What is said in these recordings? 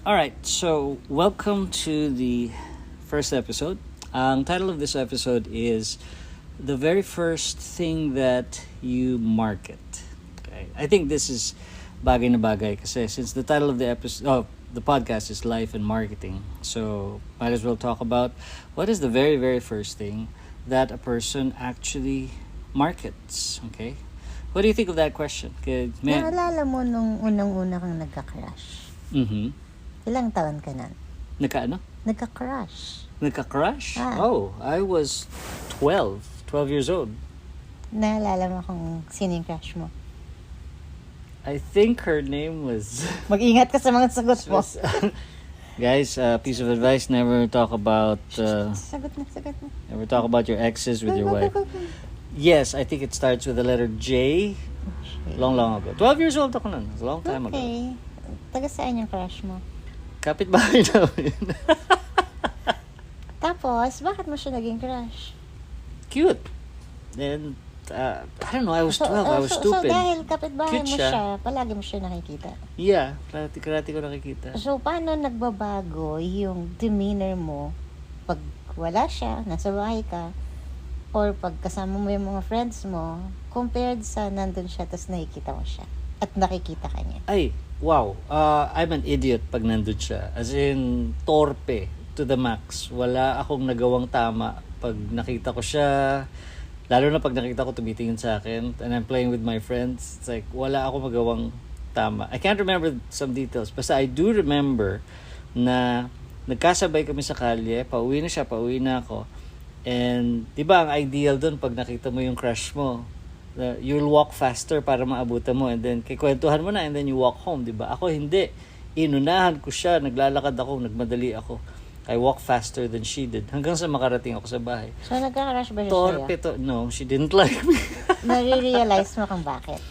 All right, so welcome to the first episode. Ang title of this episode is the very first thing that you market. Okay, I think this is bagay na bagay kasi since the title of the podcast is life and marketing, so might as well talk about what is the very very first thing that a person actually markets. Okay, what do you think of that question? Naalala mo nung unang-una kang nagka-crush? Ilang taon ka na? Nagka-crush. Nagka-crush? Oh, I was 12 years old. Naalala mo kung sino yung crush mo? I think her name was... Mag-ingat ka sa mga sagot mo. Guys, piece of advice, never talk about... Sagot na. Never talk about your exes with your wife. Go. Yes, I think it starts with the letter J. Long ago. 12 years old ako nun. It's a long time ago. Okay. Taga saan yung crush mo? Kapitbahay namin. Tapos, bakit mo siya naging crush? Cute. And, I don't know, I was 12, I was stupid. So dahil kapitbahay Cute mo siya, palagi mo siya nakikita? Yeah, karati ko nakikita. So, paano nagbabago yung demeanor mo pag wala siya, nasa bahay ka, or pag kasama mo yung mga friends mo, compared sa nandun siya, tapos nakikita mo siya, at nakikita ka niya? Ay, wow. I'm an idiot pag nandun siya. As in, torpe to the max. Wala akong nagawang tama pag nakita ko siya. Lalo na pag nakita ko tumitingin sa akin and I'm playing with my friends. It's like, wala akong magawang tama. I can't remember some details. Basta I do remember na nagkasabay kami sa kalye. Pauwi na siya, pauwi na ako. And, di ba, ang ideal dun pag nakita mo yung crush mo, you'll walk faster para maabutan mo and then kikwentuhan mo na and then you walk home, di ba? Ako hindi. Inunahan ko siya, naglalakad ako, nagmadali ako. I walk faster than she did hanggang sa makarating ako sa bahay. So, nagka-crush ba siya Torpe to. No, she didn't like me. Nare-realize mo kung bakit?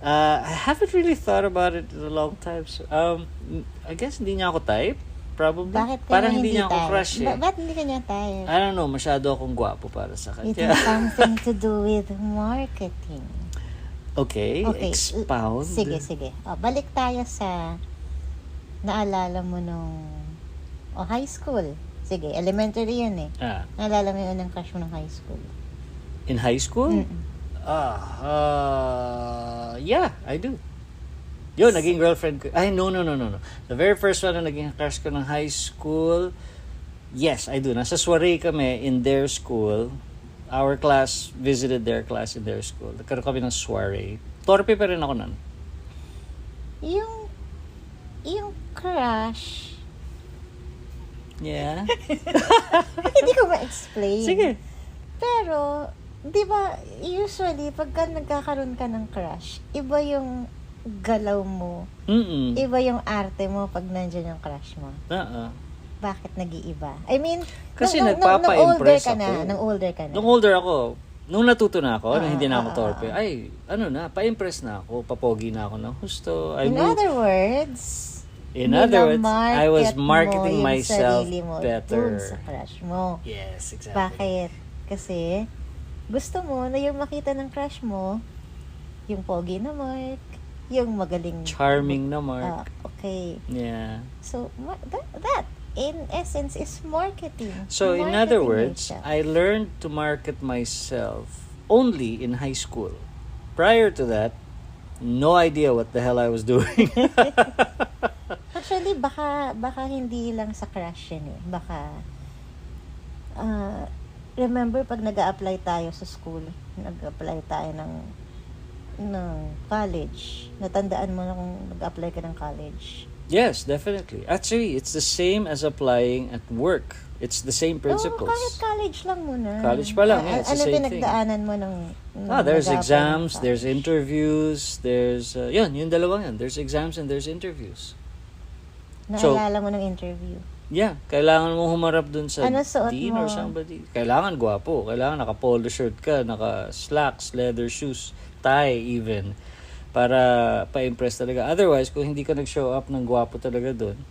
I haven't really thought about it in a long time. So, I guess hindi niya ako type. Probably. Bakit parang hindi niya ako crush eh. Ba't hindi ka niya type? I don't know, masyado akong gwapo para sa kanya. It has something to do with marketing. Okay, expound. Sige. Balik tayo sa naalala mo nung high school. Sige, elementary yun eh. Naalala mo yung unang crush mo ng high school? In high school? Yeah, I do. Yo, naging girlfriend ko. Ay, no. The very first one na naging crush ko ng high school, yes, I do. Nasa soiree kami in their school. Our class visited their class in their school. Nagkaroon kami ng soiree. Torpe pa rin ako nun. Yung crush... Yeah? Hindi ko ma-explain. Sige. Pero, di ba, usually, pagka nagkakaroon ka ng crush, iba yung galaw mo. Iba yung arte mo pag nandiyan yung crush mo. Bakit nag-iiba? I mean, kasi nagpapa-impress ako. Nung older ka na. Nung older ako, nung natuto na ako, nung hindi na ako torpe, pa-impress na ako, papogi na ako ng husto. In other words, I was marketing myself better. Sa crush mo. Yes, exactly. Bakit? Kasi, gusto mo na yung makita ng crush mo, yung pogi na Mark, yung magaling... Charming na Mark. Okay. Yeah. So, that in essence, is marketing. So, in other words, I learned to market myself only in high school. Prior to that, no idea what the hell I was doing. Actually, baka hindi lang sa crush yan eh. Baka, remember pag nag-a-apply tayo sa school, nag-apply tayo ng college. Natandaan mo na kung nag-apply ka ng college? Yes, definitely. Actually, it's the same as applying at work. It's the same principles. Kahit college lang muna. College pa lang, yeah. It's the same thing. Ano pinagdaanan mo ng there's exams, there's interviews, there's... yung dalawang yan. There's exams and there's interviews. Naalala mo ng interview? Yeah, kailangan mo humarap dun sa dean mo? Or somebody. Kailangan gwapo. Kailangan naka-polo shirt ka, naka-slacks, leather shoes, tie even. Para pa-impress talaga. Otherwise, kung hindi ka nag-show up ng gwapo talaga dun,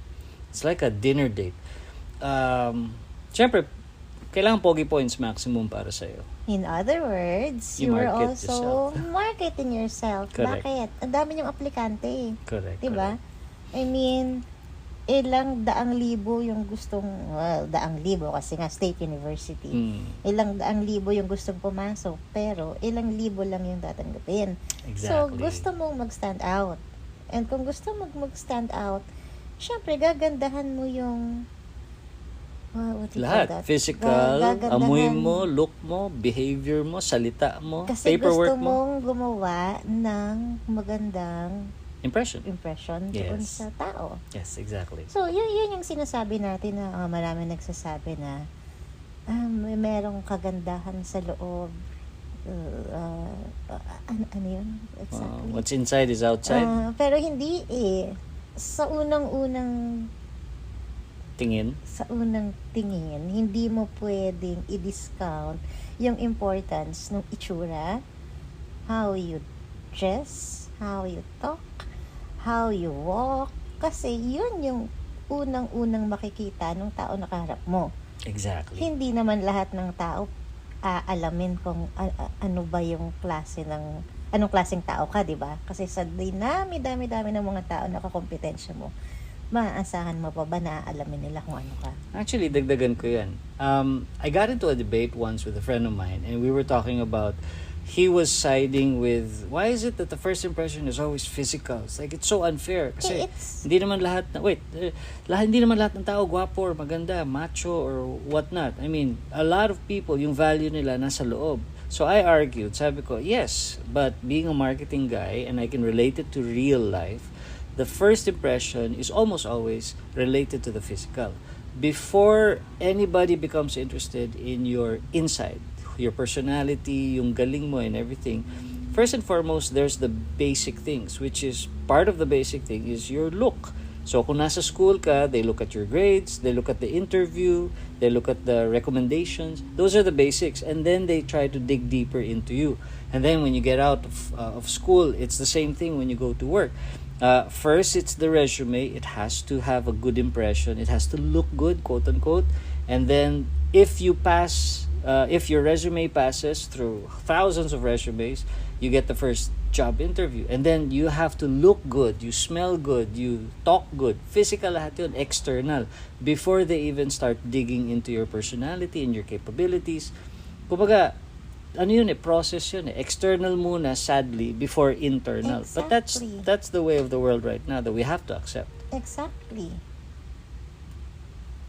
it's like a dinner date. Siyempre, kailangan pogi points maximum para sa'yo. In other words, you were also marketing yourself. Correct. Bakit? Ang dami niyong aplikante eh. Correct. Diba? I mean, ilang daang libo yung gustong, daang libo kasi nga state university. Ilang daang libo yung gustong pumasok, pero ilang libo lang yung tatanggapin. Exactly. So, gusto mong mag-stand out. And kung gusto mong mag-stand out, syempre, gagandahan mo yung lahat. Physical, amoy mo, look mo, behavior mo, salita mo, kasi paperwork mo. Kasi gusto mong gumawa ng magandang impression doon sa tao. Yes, exactly. So, yun yung sinasabi natin na marami nagsasabi na may merong kagandahan sa loob. Ano yun? Exactly. What's inside is outside. Pero hindi Sa unang-unang tingin, hindi mo pwedeng i-discount yung importance ng itsura, how you dress, how you talk, how you walk, kasi yun yung unang-unang makikita ng tao na kaharap mo. Exactly. Hindi naman lahat ng tao aalamin kung ano ba yung anong klaseng tao ka, di ba? Kasi sa dami ng mga tao na kakompetensya mo, maaasahan mo pa ba na aalamin nila kung ano ka? Actually, dagdagan ko yan. I got into a debate once with a friend of mine, and we were talking about, he was siding with, why is it that the first impression is always physical? It's like, it's so unfair. Kasi hindi naman lahat ng tao gwapo or maganda, macho or whatnot. I mean, a lot of people, yung value nila nasa loob. So I argued, sabi ko, yes, but being a marketing guy, and I can relate it to real life, the first impression is almost always related to the physical. Before anybody becomes interested in your inside, your personality, yung galing mo and everything, first and foremost, there's the basic things, which is, part of the basic thing is your look. So kung nasa school ka, they look at your grades, they look at the interview, they look at the recommendations. Those are the basics. And then they try to dig deeper into you. And then when you get out of school, it's the same thing when you go to work. First, it's the resume. It has to have a good impression. It has to look good, quote unquote. And then if your resume passes through thousands of resumes, you get the first job interview. And then you have to look good, you smell good, you talk good. Physical lahat yun, external. Before they even start digging into your personality and your capabilities. Kumbaga, process yun eh. External muna, sadly, before internal. Exactly. But that's the way of the world right now that we have to accept. Exactly.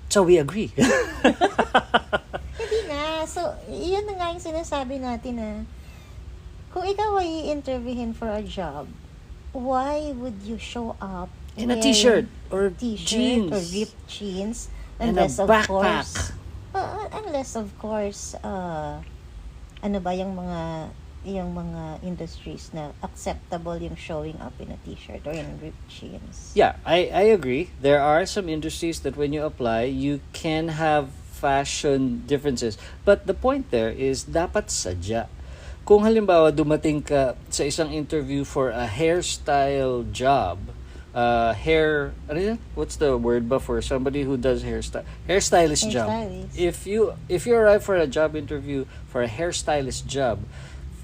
So we agree. Hindi na. So, yun na nga yung sinasabi natin na kung ikaw ay i-interviewin for a job, why would you show up in a t-shirt or jeans or ripped jeans and a backpack? Unless of course, ano ba yung mga industries na acceptable yung showing up in a t-shirt or in ripped jeans. Yeah, I agree. There are some industries that when you apply, you can have fashion differences. But the point there is dapat sadya. Kung halimbawa dumating ka sa isang interview for a hairstyle job, what's the word ba for somebody who does hairstylist job? If you arrive for a job interview for a hairstylist job,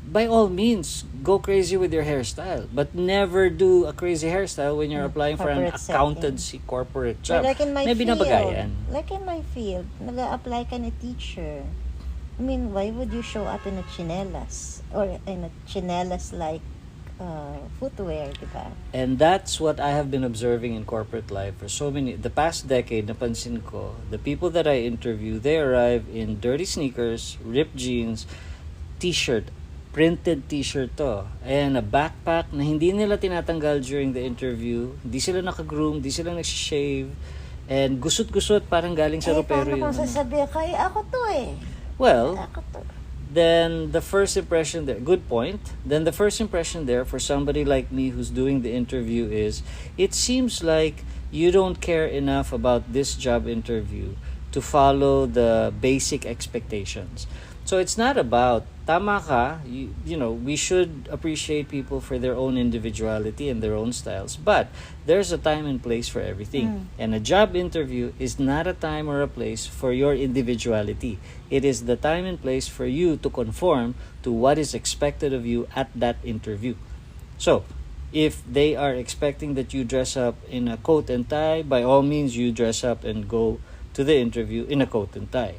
by all means go crazy with your hairstyle, but never do a crazy hairstyle when you're applying for an accountancy corporate job. Like in my Maybe field, nabagayan. Like in my field, nag-a-apply ka na teacher. I mean, why would you show up in a chinelas or in a chinelas-like footwear, diba? And that's what I have been observing in corporate life for the past decade. Napansin ko, the people that I interview, they arrive in dirty sneakers, ripped jeans, t-shirt, printed t-shirt to, and a backpack na hindi nila tinatanggal during the interview. Hindi sila nakagroom, hindi sila nag-shave, and gusot-gusut parang galing sa ropero yun. Paano kung sasabihin kayo, ako to eh. Well, then the first impression there, good point. Then the first impression there for somebody like me who's doing the interview is, it seems like you don't care enough about this job interview to follow the basic expectations. So it's not about, tama ka, you know, we should appreciate people for their own individuality and their own styles. But there's a time and place for everything. And a job interview is not a time or a place for your individuality. It is the time and place for you to conform to what is expected of you at that interview. So, If they are expecting that you dress up in a coat and tie, by all means you dress up and go to the interview in a coat and tie.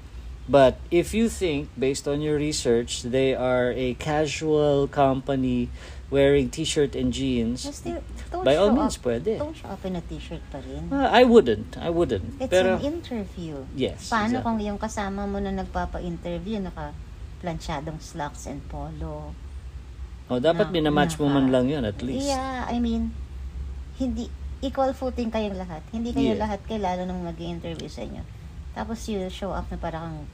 But if you think, based on your research, they are a casual company wearing t-shirt and jeans, by all means, pwede. Don't show up in a t-shirt pa rin. I wouldn't. It's Pero, an interview. Yes, Paano exactly. kung yung kasama mo na nagpapa-interview, naka-planchadong slacks and polo? Dapat minamatch mo man lang yun, at least. Yeah, I mean, hindi, equal footing kayong lahat. Hindi kayo lahat lalo nung mag-i-interview sa inyo. Tapos you show up na parang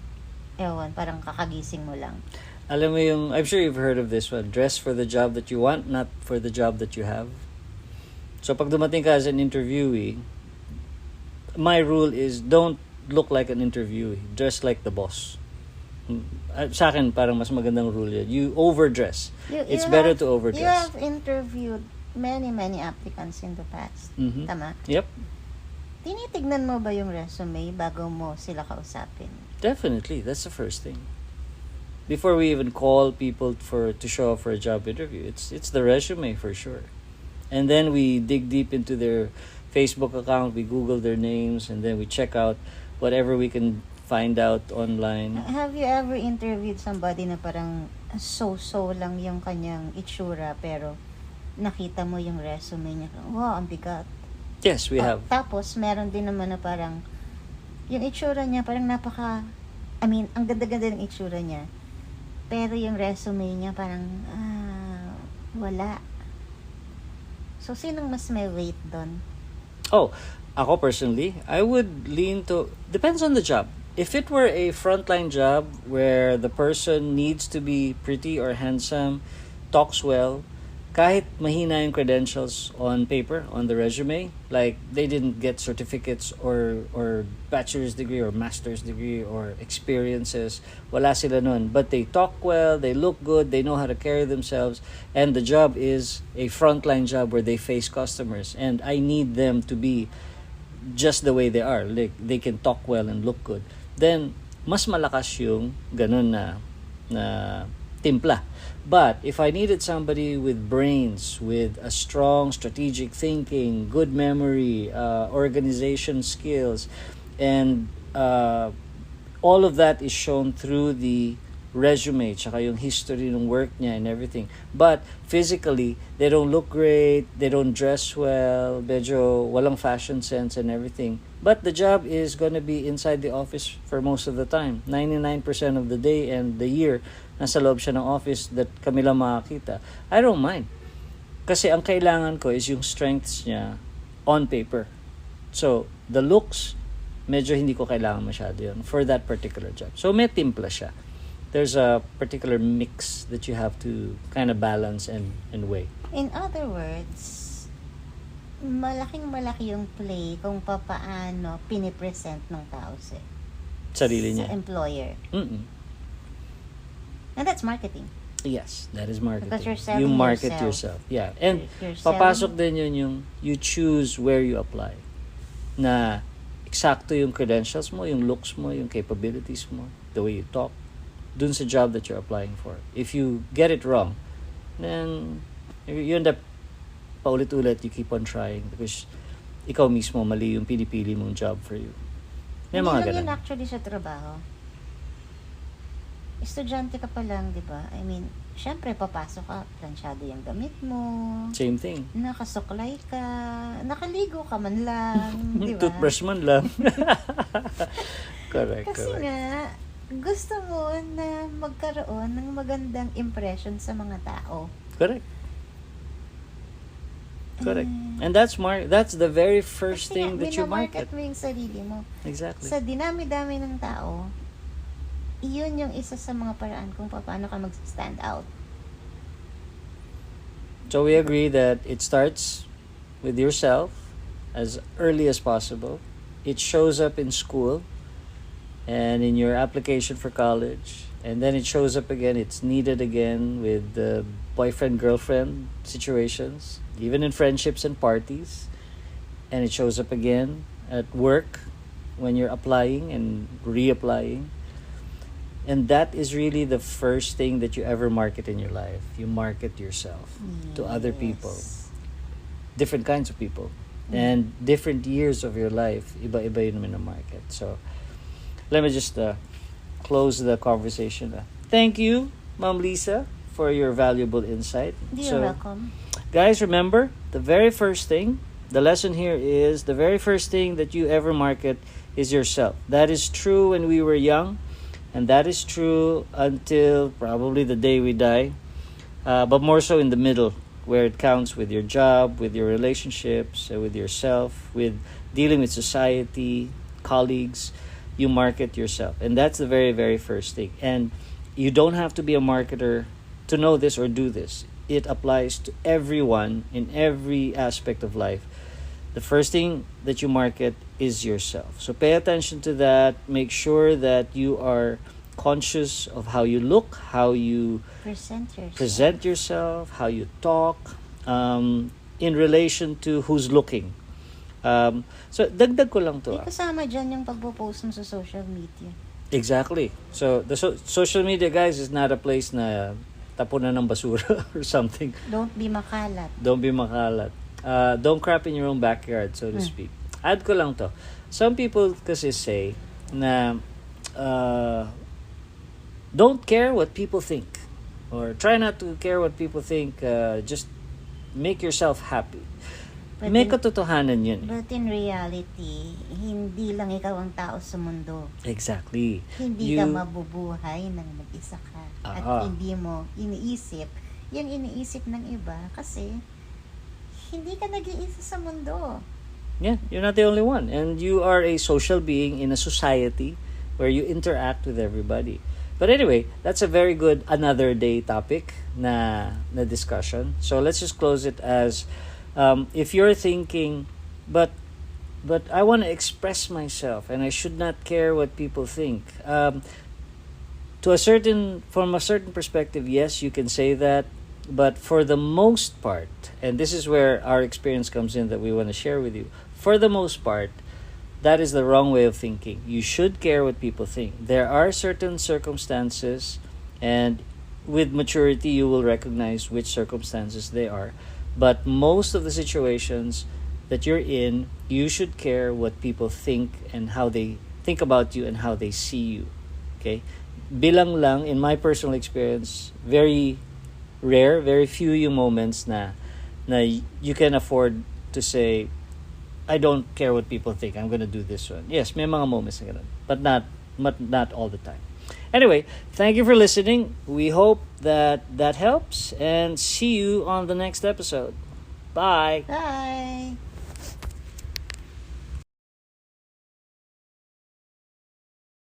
kakagising mo lang. Alam mo yung, I'm sure you've heard of this one, dress for the job that you want, not for the job that you have. So pag dumating ka as an interviewee, my rule is don't look like an interviewee, dress like the boss. Sa akin, parang mas magandang rule yan. You overdress. It's better to overdress. You have interviewed many applicants in the past. Mm-hmm. Tama? Yep. Tinitignan mo ba yung resume bago mo sila kausapin? Definitely. That's the first thing. Before we even call people to show up for a job interview, it's the resume for sure. And then we dig deep into their Facebook account, we Google their names, and then we check out whatever we can find out online. Have you ever interviewed somebody na parang so-so lang yung kanyang itsura pero nakita mo yung resume niya? Wow, ang bigat. Yes, we have. Tapos, meron din naman na parang yung itsura niya parang ang ganda-ganda ng itsura niya. Pero yung resume niya parang wala. So, sinong mas may weight doon? Ako personally, I would lean to, depends on the job. If it were a frontline job where the person needs to be pretty or handsome, talks well, kahit mahina yung credentials on paper, on the resume, like they didn't get certificates or bachelor's degree or master's degree or experiences, wala sila nun. But they talk well, they look good, they know how to carry themselves, and the job is a frontline job where they face customers, and I need them to be just the way they are. Like, they can talk well and look good. Then, mas malakas yung ganun na timpla. But if I needed somebody with brains, with a strong strategic thinking, good memory, organization skills, and all of that is shown through the resume, tsaka yung history ng work niya and everything. But physically, they don't look great, they don't dress well, medyo walang fashion sense and everything. But the job is gonna be inside the office for most of the time. 99% of the day and the year, nasa loob siya ng office that kami lang makakita. I don't mind. Kasi ang kailangan ko is yung strengths niya on paper. So, the looks, medyo hindi ko kailangan masyado yun for that particular job. So, may timpla siya. There's a particular mix that you have to kind of balance and weigh. In other words, malaking-malaki yung play kung papaano pinipresent ng tao sarili niya. Sa employer. Mm-mm. And that's marketing. Yes, that is marketing. Because you're selling you market yourself. Yeah. And you're papasok din yun yung you choose where you apply. Na eksakto yung credentials mo, yung looks mo, yung capabilities mo, the way you talk, dun sa job that you're applying for. If you get it wrong, then you end up paulit-ulit, you keep on trying because ikaw mismo mali yung pinipili mong job for you. May Hindi mga lang ganun. yun actually sa trabaho. Estudyante ka pa lang, di ba? I mean, syempre, papasok ka, plansyado yung gamit mo. Same thing. Nakasuklay ka, nakaligo ka man lang, di ba? Toothbrush man lang. Correct. Kasi nga, gusto mo na magkaroon ng magandang impression sa mga tao. Correct. And that's the very first thing that you market. Kasi mo yung sarili mo. Exactly. Sa dinami-dami ng tao, iyon yung isa sa mga paraan kung paano ka mag-stand out. So we agree that it starts with yourself as early as possible. It shows up in school and in your application for college. And then it shows up again, it's needed again with the boyfriend-girlfriend situations, even in friendships and parties. And it shows up again at work when you're applying and reapplying. And that is really the first thing that you ever market in your life. You market yourself to other people. different kinds of people. And different years of your life, iba-iba yun naman ang market. So, let me just close the conversation. Thank you, Ma'am Lissa, for your valuable insight. You're welcome. Guys, remember, the very first thing, the lesson here is, the very first thing that you ever market is yourself. That is true when we were young, and that is true until probably the day we die, but more so in the middle, where it counts with your job, with your relationships, with yourself, with dealing with society, colleagues. You market yourself. And that's the very, very first thing. And you don't have to be a marketer to know this or do this. It applies to everyone in every aspect of life. The first thing that you market is yourself. So pay attention to that. Make sure that you are conscious of how you look, how you present yourself, how you talk, in relation to who's looking. So, dagdag ko lang to. Kasama dyan yung pagpo-post mo sa social media. Exactly. So, the social media, guys, is not a place na tapunan ng basura or something. Don't be makalat. Don't be makalat. Don't crap in your own backyard, so to speak. Add ko lang to. Some people kasi say na don't care what people think, or try not to care what people think. Just make yourself happy. May katotohanan yun. But in reality, hindi lang ikaw ang tao sa mundo. Exactly. Hindi ka mabubuhay nang mag-isa ka. At hindi mo iniisip yung iniisip ng iba kasi hindi ka nag-iisa sa mundo. Yeah, you're not the only one. And you are a social being in a society where you interact with everybody. But anyway, that's a very good another day topic na discussion. So let's just close it as if you're thinking, but I want to express myself and I should not care what people think. From a certain perspective, yes, you can say that. But for the most part, and this is where our experience comes in that we want to share with you. For the most part, that is the wrong way of thinking. You should care what people think. There are certain circumstances, and with maturity, you will recognize which circumstances they are. But most of the situations that you're in, you should care what people think and how they think about you and how they see you. Okay? Bilang lang, in my personal experience, very rare, very few yung moments na you can afford to say, I don't care what people think, I'm gonna do this one. Yes, may mga moments na ganun, but not all the time. Anyway, thank you for listening. We hope that helps, and see you on the next episode. Bye. Bye.